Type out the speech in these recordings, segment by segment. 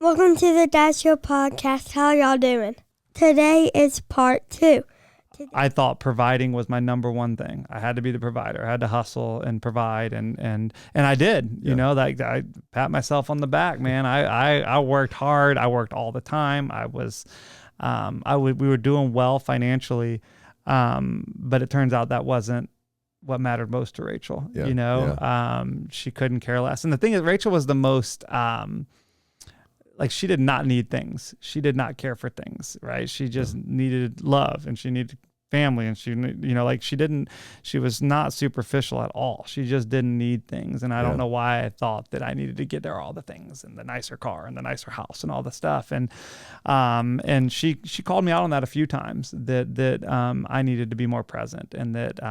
Welcome to the Dad Show podcast. How y'all doing? Today is part 2. I thought providing was my number one thing. I had to be the provider. I had to hustle and provide, and I did. You know, like I pat myself on the back, man. I worked hard. I worked all the time. We were doing well financially, but it turns out that wasn't what mattered most to Rachel. She couldn't care less. And the thing is, Rachel was the most like, she did not need things. She did not care for things, right? She just needed love, and she needed family, and she was not superficial at all. She just didn't need things. And I don't know why I thought that I needed to get her all the things and the nicer car and the nicer house and all the stuff. And she called me out on that a few times, that I needed to be more present, and that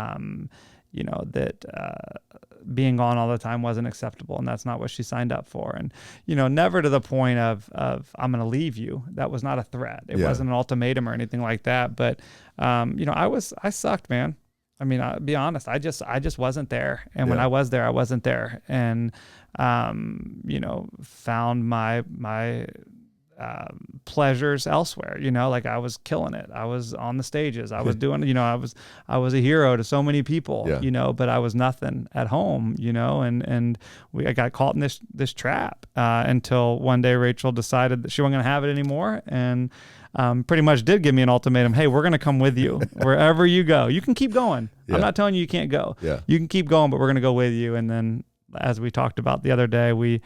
being gone all the time wasn't acceptable, and that's not what she signed up for. And, never to the point of I'm going to leave you. That was not a threat. It wasn't an ultimatum or anything like that. But, I sucked, man. I mean, I'll be honest. I just wasn't there. And when I was there, I wasn't there. And, found my pleasures elsewhere. Like, I was killing it. I was on the stages. I was doing, I was a hero to so many people, but I was nothing at home, and I got caught in this trap, until one day Rachel decided that she wasn't going to have it anymore. And, pretty much did give me an ultimatum. Hey, we're going to come with you wherever you go. You can keep going. I'm not telling you can't go. You can keep going, but we're going to go with you. And then, as we talked about the other day, we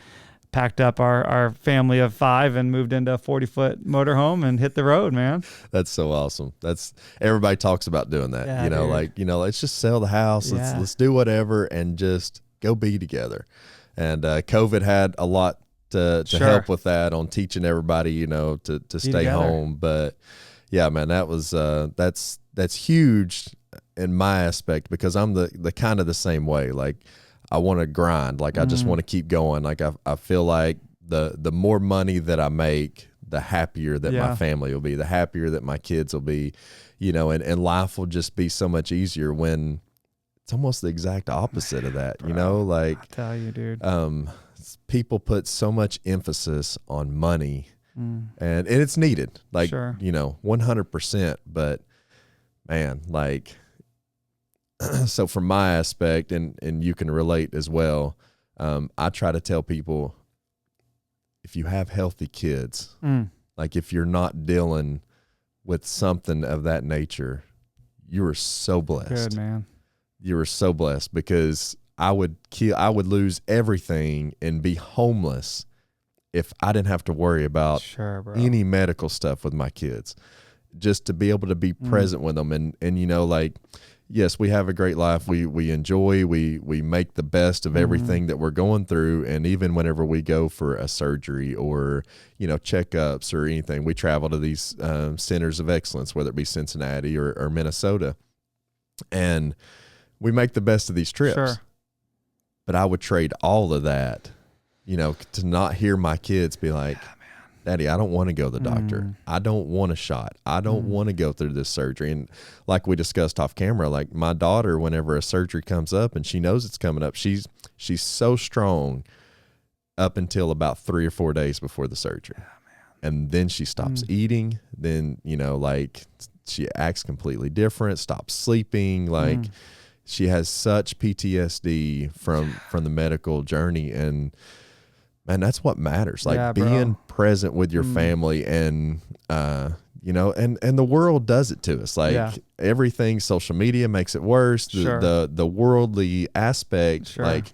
packed up our family of 5 and moved into a 40-foot motorhome and hit the road, man. That's so awesome. Everybody talks about doing that. Let's just sell the house. Let's do whatever and just go be together. And COVID had a lot to help with that, on teaching everybody, to stay together. Home. But yeah, man, that was that's huge in my aspect, because I'm the kind of the same way. Like, I want to grind. Like, I just want to keep going. Like, I feel like the more money that I make, the happier that my family will be, the happier that my kids will be, and life will just be so much easier, when it's almost the exact opposite of that, like, I tell you, dude, people put so much emphasis on money, and it's needed, like, 100%, but man, like, so from my aspect, and you can relate as well, I try to tell people, if you have healthy kids, like, if you're not dealing with something of that nature, you are so blessed. Good, man. You are so blessed, because I would lose everything and be homeless if I didn't have to worry about any medical stuff with my kids, just to be able to be present with them. And like, yes, we have a great life. We enjoy, we make the best of everything that we're going through. And even whenever we go for a surgery or, checkups or anything, we travel to these centers of excellence, whether it be Cincinnati or Minnesota. And we make the best of these trips. Sure. But I would trade all of that, to not hear my kids be like, Daddy, I don't want to go to the doctor. I don't want a shot. I don't want to go through this surgery. And like we discussed off camera, like, my daughter, whenever a surgery comes up and she knows it's coming up, she's so strong up until about 3 or 4 days before the surgery. And then she stops eating. Then, like, she acts completely different, stops sleeping. Like, she has such PTSD from the medical journey. And man, that's what matters. Like, being present with your family, and and the world does it to us. Like, everything, social media makes it worse. The worldly aspect, like,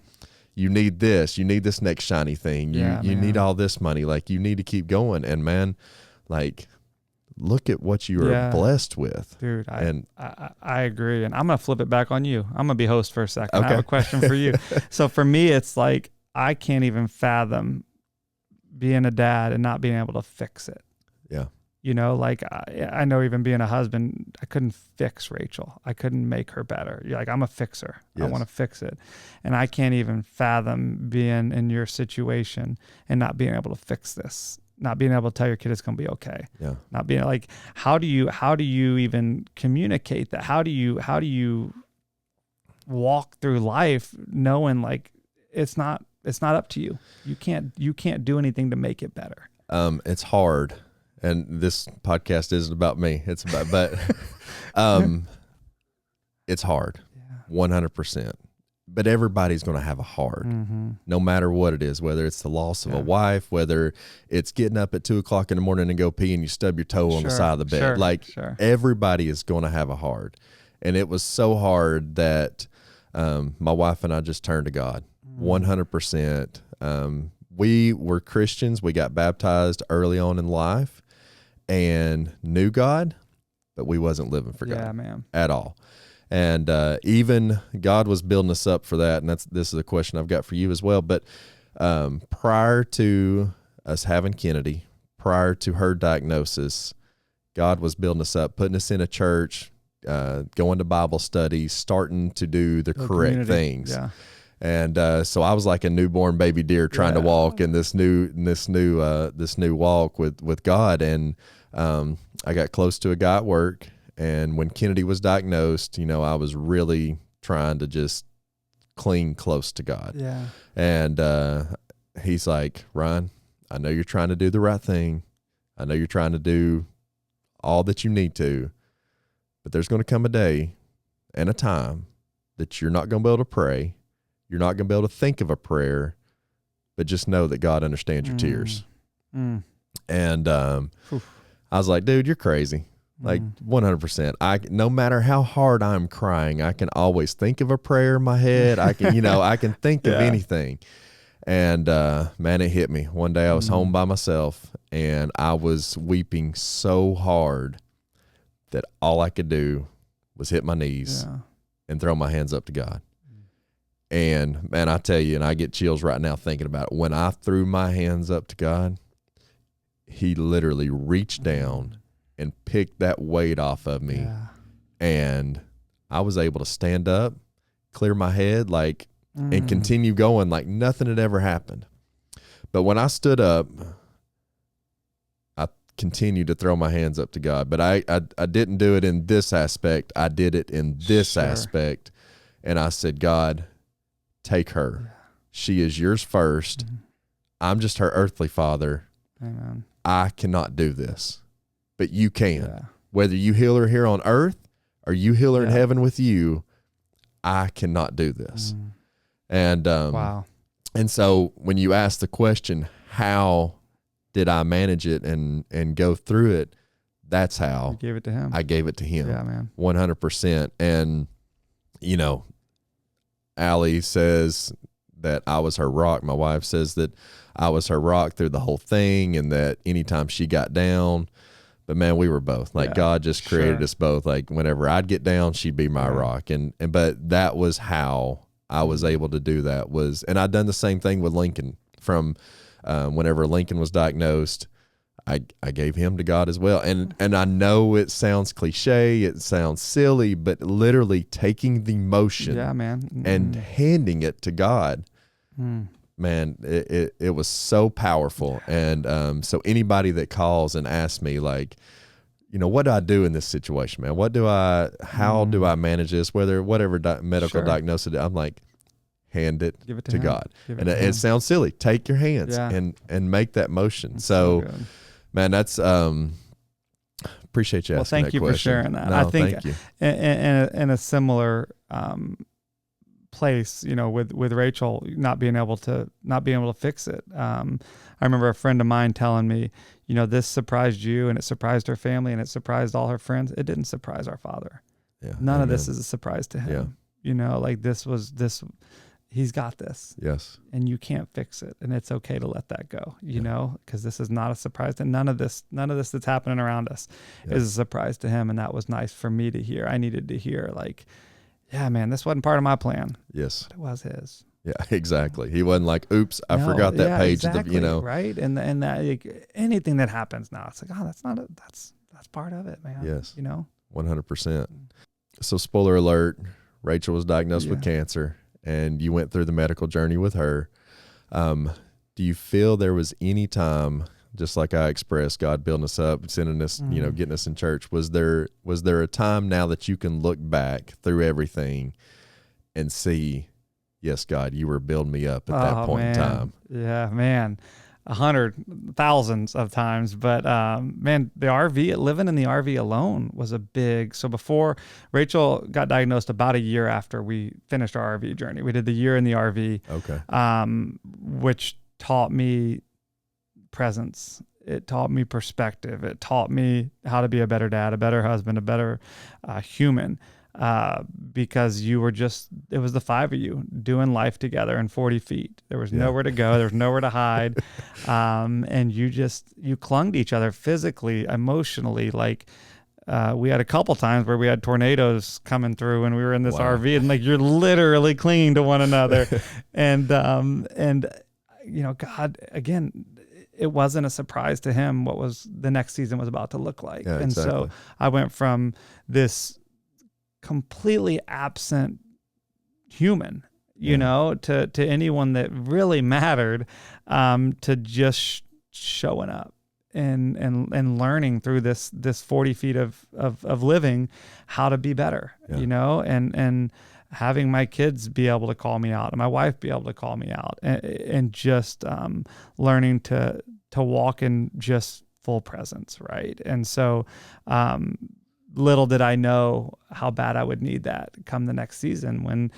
you need this next shiny thing. You need all this money. Like, you need to keep going. And man, like, look at what you are blessed with. Dude, I agree. And I'm going to flip it back on you. I'm going to be host for a second. Okay. I have a question for you. So for me, it's like, I can't even fathom being a dad and not being able to fix it. Yeah. Like, I know, even being a husband, I couldn't fix Rachel. I couldn't make her better. You're like, I'm a fixer. Yes. I want to fix it. And I can't even fathom being in your situation and not being able to fix this. Not being able to tell your kid it's going to be okay. Yeah. Not being like, how do you even communicate that? How do you walk through life knowing, like, it's not It's not up to you. You can't do anything to make it better. It's hard. And this podcast isn't about me. It's about, but it's hard. 100%. But everybody's going to have a hard, no matter what it is, whether it's the loss of a wife, whether it's getting up at 2:00 in the morning and go pee and you stub your toe on the side of the bed. Everybody is going to have a hard. And it was so hard that my wife and I just turned to God 100%. We were Christians. We got baptized early on in life and knew God, but we wasn't living for God at all. And even God was building us up for that. And this is a question I've got for you as well. But prior to us having Kennedy, prior to her diagnosis, God was building us up, putting us in a church, going to Bible studies, starting to do the correct things. Yeah. And so I was like a newborn baby deer trying to walk in this new walk with God. And I got close to a guy at work. And when Kennedy was diagnosed, I was really trying to just cling close to God. Yeah. And he's like, Ryan, I know you're trying to do the right thing. I know you're trying to do all that you need to, but there's going to come a day and a time that you're not going to be able to pray. You're not going to be able to think of a prayer, but just know that God understands your tears. And I was like, dude, you're crazy. Like 100%. No matter how hard I'm crying, I can always think of a prayer in my head. I can, I can think of anything. And man, it hit me. One day I was home by myself and I was weeping so hard that all I could do was hit my knees and throw my hands up to God. And man, I tell you, and I get chills right now thinking about it. When I threw my hands up to God, he literally reached down and picked that weight off of me. Yeah. And I was able to stand up, clear my head, and continue going like nothing had ever happened. But when I stood up, I continued to throw my hands up to God. But I didn't do it in this aspect. I did it in this aspect. And I said, God, take her. She is yours first. I'm just her earthly father. Amen. I cannot do this. But you can. Yeah. Whether you heal her here on earth or you heal her in heaven with you, I cannot do this. And wow. And so when you ask the question, how did I manage it and go through it? That's how. You gave it to him. I gave it to him. Yeah, man. 100%. And, Allie says that I was her rock. My wife says that I was her rock through the whole thing and that anytime she got down. But man, we were both God just created us both. Like whenever I'd get down, she'd be my rock. But that was how I was able to do that and I'd done the same thing with Lincoln from whenever Lincoln was diagnosed, I gave him to God as well. And I know it sounds cliche, it sounds silly, but literally taking the motion and handing it to God, man, it was so powerful. And so anybody that calls and asks me what do I do in this situation, man? How do I manage this? Whatever medical diagnosis, I'm like, hand it to God. And it sounds silly. Take your hands and make that motion. That's so man, that's appreciate you asking that question. Well, thank you for sharing that. No, I think thank you. In a similar place, with Rachel not being able to fix it. I remember a friend of mine telling me, this surprised you and it surprised her family and it surprised all her friends. It didn't surprise our father. Yeah, None of this is a surprise to him. Yeah. He's got this. Yes. And you can't fix it. And it's okay to let that go, because this is not a surprise. And none of this that's happening around us is a surprise to him. And that was nice for me to hear. I needed to hear yeah, man, this wasn't part of my plan. Yes. But it was his. Yeah, exactly. He wasn't like, oops, I forgot that page. Exactly, right. And that anything that happens now, it's like, oh, that's part of it, man. Yes. 100%. So spoiler alert, Rachel was diagnosed with cancer. And you went through the medical journey with her. Do you feel there was any time, just like I expressed, God building us up, sending us, getting us in church, was there a time now that you can look back through everything and see yes, God, you were building me up at that point in time. Yeah, man. 100 thousands of times. But man, living in the RV alone was a big. So before Rachel got diagnosed, about a year after we finished our RV journey, we did the year in the RV. Okay. Which taught me presence. It taught me perspective. It taught me how to be a better dad, a better husband, a better human. Because it was the five of you doing life together in 40 feet. There was nowhere to go. There was nowhere to hide. And you clung to each other physically, emotionally. Like, we had a couple times where we had tornadoes coming through and we were in this RV, and like, you're literally clinging to one another. and God, again, it wasn't a surprise to him what was the next season was about to look like. Yeah, and so I went from this completely absent human, to anyone that really mattered, to just showing up and learning through this 40 feet of living how to be better, and having my kids be able to call me out and my wife be able to call me out, and just learning to walk in just full presence. Right. And so, little did I know how bad I would need that come the next season when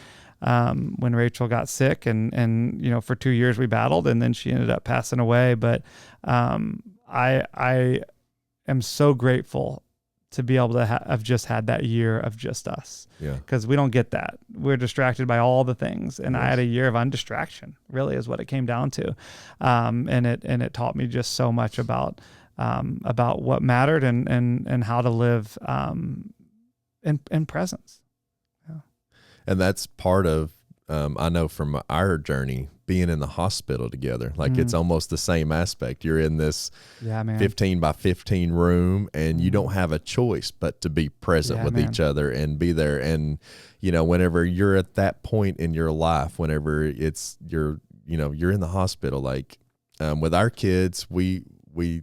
Rachel got sick, and for 2 years we battled, and then she ended up passing away. But I am so grateful to be able to have just had that year of just us. Yeah. Because we don't get that. We're distracted by all the things. And I had a year of undistraction, really, is what it came down to. And it taught me just so much about what mattered and how to live in presence. Yeah. And that's part of, I know from our journey, being in the hospital together, like it's almost the same aspect. You're in this 15 by 15 room, and you don't have a choice but to be present with each other and be there. And, whenever you're at that point in your life, whenever you're in the hospital, like, with our kids, we were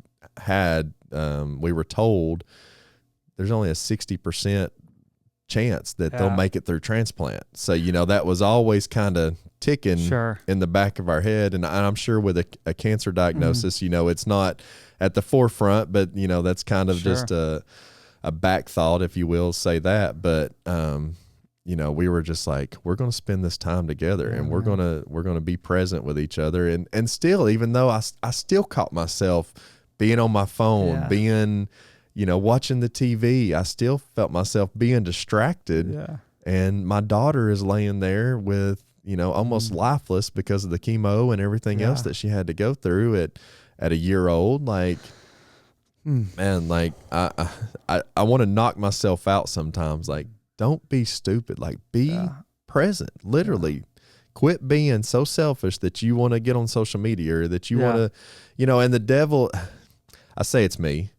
told there's only a 60% chance that they'll make it through transplant. So, that was always kind of ticking in the back of our head. And I'm sure with a cancer diagnosis, it's not at the forefront, but, that's kind of just a back thought, if you will, say that. But, we were just like, we're going to spend this time together, and we're going to be present with each other. And still, even though I still caught myself being on my phone, being, watching the TV, I still felt myself being distracted. Yeah. And my daughter is laying there with, almost lifeless because of the chemo and everything else that she had to go through at a year old. Like, man, like I want to knock myself out sometimes. Like, don't be stupid. Like, be present, literally. Quit being so selfish that you want to get on social media, or that you want to, and the devil, I say it's me.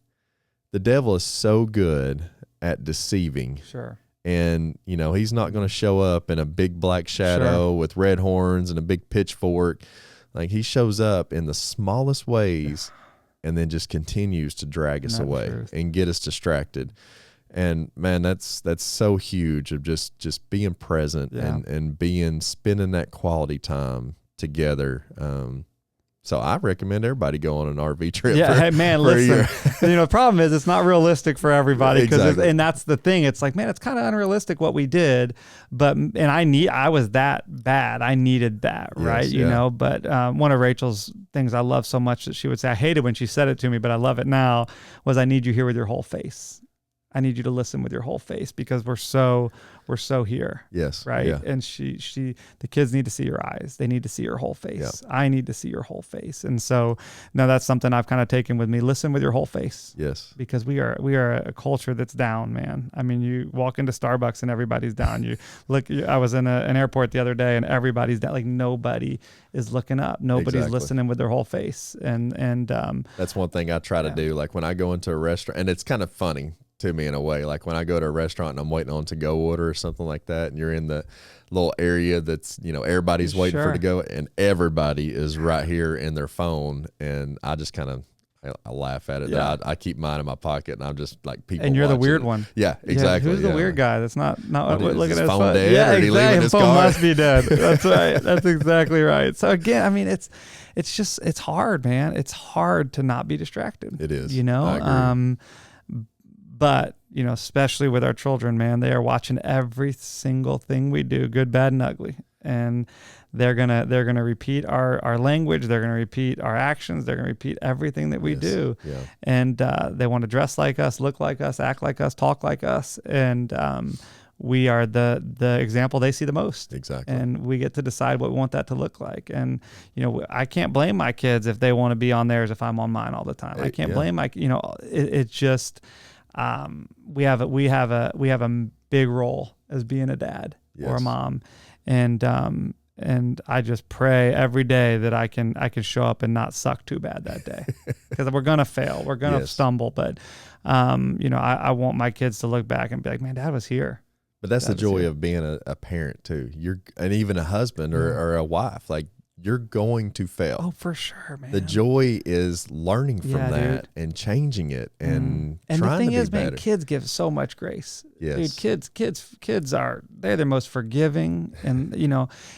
The devil is so good at deceiving. Sure. And, he's not going to show up in a big black shadow with red horns and a big pitchfork. Like, he shows up in the smallest ways and then just continues to drag us away and get us distracted. And man, that's so huge of just being present and spending that quality time together. So I recommend everybody go on an RV trip. Yeah, hey, man, listen. The problem is it's not realistic for everybody. Exactly. And that's the thing. It's like, man, it's kind of unrealistic what we did. I was that bad. I needed that, right? But one of Rachel's things I love so much that she would say, I hated when she said it to me, but I love it now, was, I need you here with your whole face. I need you to listen with your whole face, because we're so here. Yes. Right. Yeah. And the kids need to see your eyes. They need to see your whole face. Yeah. I need to see your whole face. And so now that's something I've kind of taken with me. Listen with your whole face. Yes. Because we are a culture that's down, man. I mean, you walk into Starbucks and everybody's down. You look, I was in an airport the other day and everybody's down. Like, nobody is looking up. Nobody's listening with their whole face. And that's one thing I try to do. Like, when I go into a restaurant, and it's kind of funny to me in a way, like when I go to a restaurant and I'm waiting on to-go order or something like that, and you're in the little area that's, everybody's waiting for to go, and everybody is right here in their phone, and I just kind of I laugh at it. Yeah. I keep mine in my pocket, and I'm just like people. And you're the watching. weird one. Yeah, exactly. Who's the weird guy? That's not What, looking is at his his phone dead, Yeah, or did he leave exactly. in His his phone car? must be dead. That's right. That's exactly right. So again, I mean, it's hard, man. It's hard to not be distracted. It is. You know. I agree. But you know, especially with our children, man, they are watching every single thing we do, good, bad, and ugly, and they're gonna repeat our language. They're gonna repeat our actions. They're gonna repeat everything that we do. Yeah. And they want to dress like us, look like us, act like us, talk like us, and we are the example they see the most. Exactly. And we get to decide what we want that to look like. And you know, I can't blame my kids if they want to be on theirs if I'm on mine all the time. I can't blame it's just we have a big role as being a dad or a mom, and I just pray every day that I can show up and not suck too bad that day, because we're gonna fail, we're gonna stumble, but I want my kids to look back and be like, man, Dad was here. But that's the joy of being a parent too. And even a husband or a wife, like, you're going to fail. Oh, for sure, man. The joy is learning from that, dude. and changing it, and and trying the thing to be is, better. man, kids give so much grace. Yes. Dude, kids they're the most forgiving, and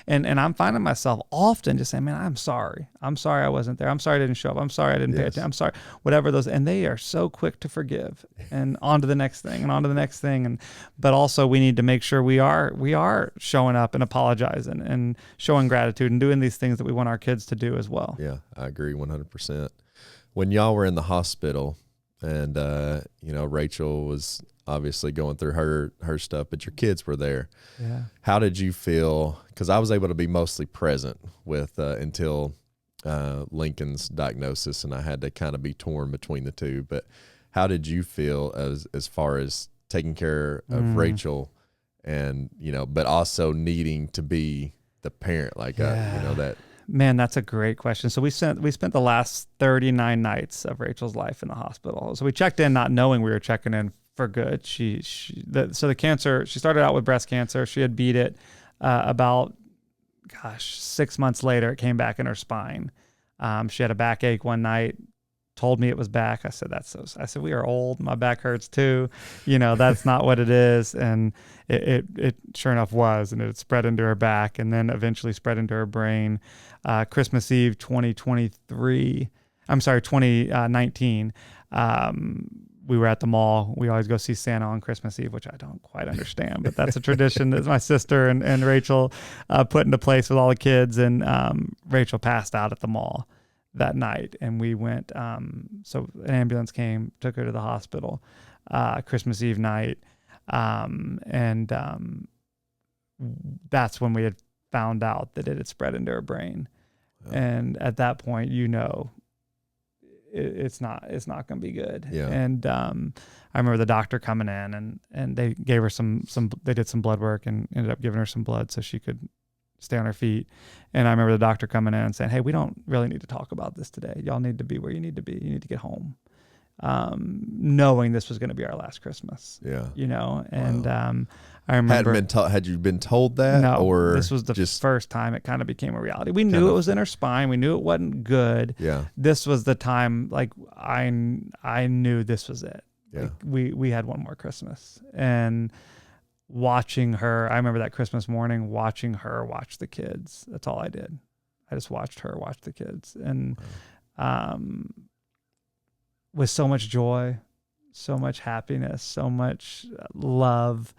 and I'm finding myself often just saying, man, I'm sorry I wasn't there. I'm sorry I didn't show up. I'm sorry I didn't pay attention. I'm sorry, whatever those, and they are so quick to forgive, and on to the next thing, and on to the next thing. But also we need to make sure we are showing up and apologizing and showing gratitude and doing these things that we want our kids to do as well. Yeah, I agree 100%. When y'all were in the hospital, and Rachel was obviously going through her stuff, but your kids were there. Yeah. How did you feel? Because I was able to be mostly present with until Lincoln's diagnosis, and I had to kind of be torn between the two. But how did you feel as far as taking care of Rachel, and but also needing to be the parent, like that? Man, that's a great question. So we spent the last 39 nights of Rachel's life in the hospital. So we checked in not knowing we were checking in for good. So the cancer, she started out with breast cancer. She had beat it about 6 months later. It came back in her spine. She had a backache one night, told me it was back. I said, we are old. My back hurts too. That's not what it is. And it sure enough was, and it spread into her back, and then eventually spread into her brain. Christmas Eve 2019, we were at the mall. We always go see Santa on Christmas Eve, which I don't quite understand, but that's a tradition that my sister and Rachel put into place with all the kids. And Rachel passed out at the mall that night, and we went, so an ambulance came, took her to the hospital Christmas Eve night, and that's when we had found out that it had spread into her brain. Oh. And at that point, it's not going to be good. Yeah. And I remember the doctor coming in, and they gave her they did some blood work and ended up giving her some blood so she could stay on her feet. And I remember the doctor coming in and saying, hey, we don't really need to talk about this today. Y'all need to be where you need to be. You need to get home. Knowing this was going to be our last Christmas. Yeah. And wow. I remember. Had you been told that? No, or this was the first time it kind of became a reality. We knew it was in her spine. We knew it wasn't good. Yeah. This was the time, like, I knew this was it. Yeah. Like, we had one more Christmas, and watching her, I remember that Christmas morning watching her watch the kids. That's all I did. I just watched her watch the kids, and with so much joy, so much happiness, so much love.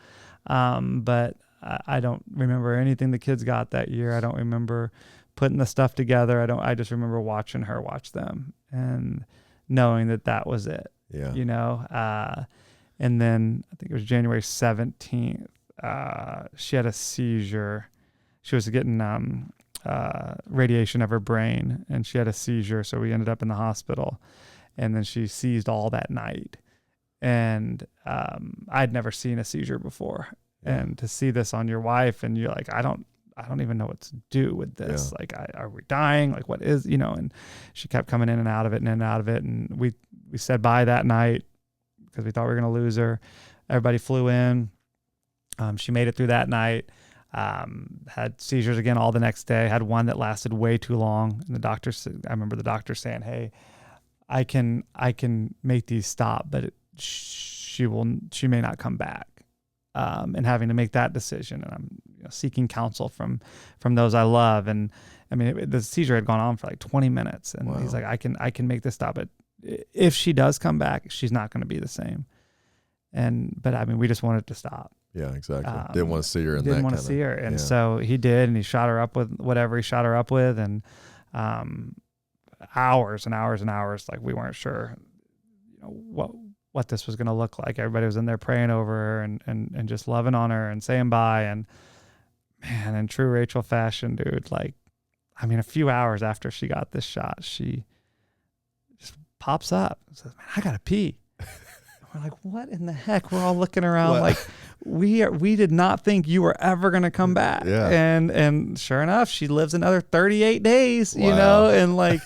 But I don't remember anything the kids got that year. I don't remember putting the stuff together. I just remember watching her watch them and knowing that was it. Yeah. And then I think it was January 17th. She had a seizure. She was getting radiation of her brain, and she had a seizure. So we ended up in the hospital, and then she seized all that night. And I'd never seen a seizure before. Yeah. And to see this on your wife, and you're like, I don't even know what to do with this. Yeah. Like, are we dying? Like, what is, and she kept coming in and out of it and in and out of it. And we said bye that night because we thought we were going to lose her. Everybody flew in. She made it through that night. Had seizures again all the next day. Had one that lasted way too long. And I remember the doctor saying, hey, I can make these stop, but she may not come back. And having to make that decision, and I'm seeking counsel from those I love. And I mean, the seizure had gone on for like 20 minutes, and he's like, I can make this stop. But if she does come back, she's not going to be the same. But I mean, we just wanted to stop. Yeah, exactly. Didn't want to see her. Didn't want to see her, and so he did, and he shot her up with whatever he shot her up with, and hours and hours and hours, like we weren't sure, what this was going to look like. Everybody was in there praying over her and just loving on her and saying bye. And man, in true Rachel fashion, dude, like, I mean, a few hours after she got this shot, she just pops up and says, man, I got to pee. We're like, what in the heck? We're all looking around like we did not think you were ever going to come back. Yeah. And sure enough, she lives another 38 days, and like,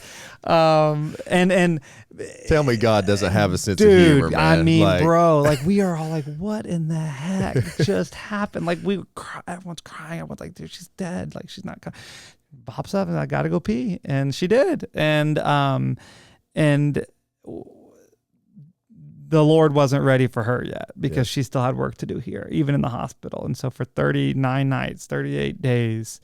and tell me God doesn't have a sense dude, of humor, man. I mean, bro, like we are all like, what in the heck just happened? Like everyone's crying. Everyone's like, dude, she's dead. Like she's not coming. Pops up and I got to go pee. And she did. And the Lord wasn't ready for her yet because she still had work to do here, even in the hospital. And so for 39 nights, 38 days,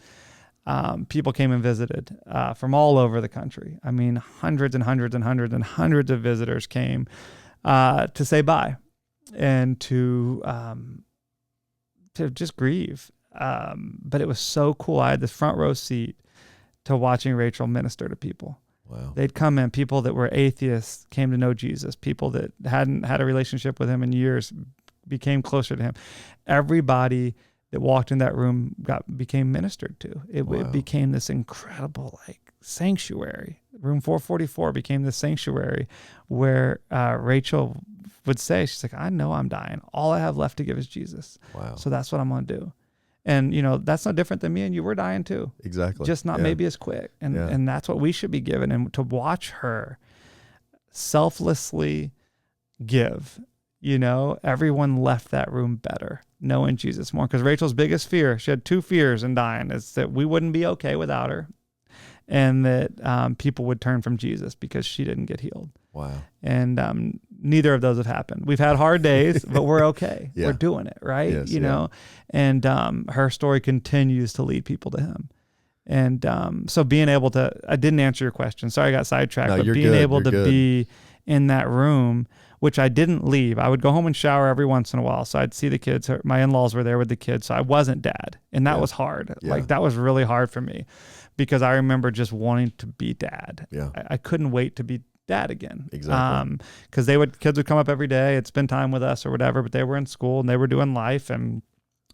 people came and visited from all over the country. I mean, hundreds and hundreds and hundreds and hundreds of visitors came to say bye and to just grieve. But it was so cool. I had this front row seat to watching Rachel minister to people. Wow. They'd come in, people that were atheists came to know Jesus, people that hadn't had a relationship with him in years became closer to him. Everybody that walked in that room became ministered to. It became this incredible sanctuary. Room 444 became this sanctuary where Rachel would say, she's like, I know I'm dying. All I have left to give is Jesus. Wow. So that's what I'm going to do. And, that's no different than me and you. We're dying too. Exactly. Just not maybe as quick. And that's what we should be given. And to watch her selflessly give, everyone left that room better, knowing Jesus more. Because Rachel's biggest fear, she had two fears in dying, is that we wouldn't be okay without her and that people would turn from Jesus because she didn't get healed. Wow. And neither of those have happened. We've had hard days, but we're okay. We're doing it, right? Yes, And her story continues to lead people to him. And so being able to, I didn't answer your question. Sorry, I got sidetracked. No, but being able to be in that room, which I didn't leave. I would go home and shower every once in a while. So I'd see the kids. My in-laws were there with the kids. So I wasn't dad. And that was hard. Yeah. That was really hard for me because I remember just wanting to be dad. Yeah. I couldn't wait to be dad again. Exactly. Because kids would come up every day and spend time with us or whatever, but they were in school and they were doing life. And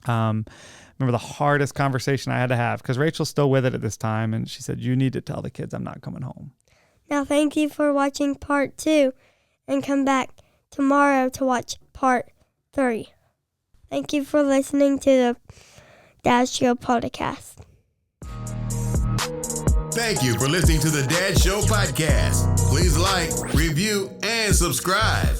remember the hardest conversation I had to have, because Rachel's still with it at this time, and she said, you need to tell the kids I'm not coming home. Now thank you for watching part 2, and come back tomorrow to watch part 3. Thank you for listening to the Dad Show podcast. Thank you for listening to the Dad Show podcast. Please like, review, and subscribe.